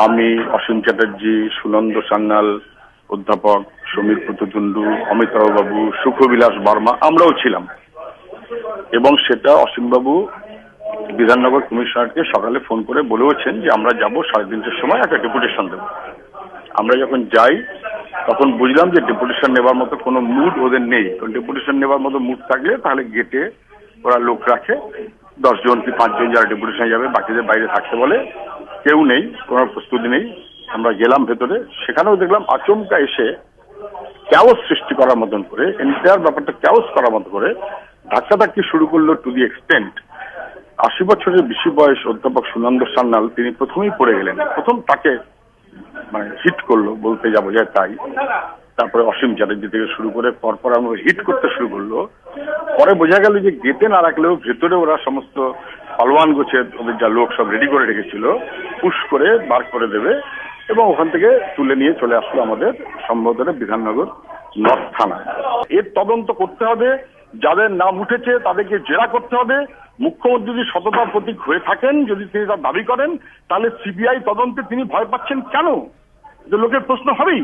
আমি, অসীম চ্যাটার্জি, সুনন্দ সান্যাল, অধ্যাপক সমীর পুততুন্ডু, অমিতাভ বাবু, সুখবিলাস বর্মা আমরাও ছিলাম। এবং সেটা অসীমবাবু বিধাননগর কমিশনারকে সকালে ফোন করে বলেওছেন যে আমরা যাব 3:30টার সময় একটা ডেপুটেশন দেব। আমরা যখন যাই তখন বুঝলাম যে ডেপুটেশন নেবার মতো কোনো মুড ওদের নেই। ডেপুটেশন নেবার মতো মুড থাকলে তাহলে গেটে ওরা লোক রাখে, 10 জন কি 5 জন যারা ডেপুটেশন যাবে, বাকিদের বাইরে থাকতে বলে। কেউ নেই, কোনো প্রস্তুতি নেই। আমরা গেলাম ভেতরে, সেখানেও দেখলাম আচমকা এসে ক্যাওস সৃষ্টি করার মতন করে, এন্টায়ার ব্যাপারটা ক্যাওস করার মতো করে ধাক্কাধাক্কি শুরু করলো, টু দি এক্সটেন্ট 80 বছরের বেশি বয়স অধ্যাপক সুনন্দ সান্যাল তিনি প্রথমেই পড়ে গেলেন। প্রথম তাকে হিট করলো, বলতে যাবো যায় তাই। তারপরে অসীম চ্যাটার্জি থেকে শুরু করে পরপর আমরা হিট করতে শুরু করলো। পরে বোঝা গেল যে গেটে না রাখলেও ভেতরে ওরা সমস্ত পালোয়ান গোছের ওদের যা লোক সব রেডি করে রেখেছিল, পুশ করে বার করে দেবে এবং ওখান থেকে তুলে নিয়ে চলে আসলো আমাদের সম্ভবত বিধাননগর নর্থ থানা। এর তদন্ত করতে হবে, যাদের নাম উঠেছে তাদেরকে জেরা করতে হবে। মুখ্যমন্ত্রী যদি সততার প্রতীক হয়ে থাকেন, যদি তিনি তার দাবি করেন, তাহলে সিবিআই তদন্তে তিনি ভয় পাচ্ছেন কেন? লোকের প্রশ্ন হবেই।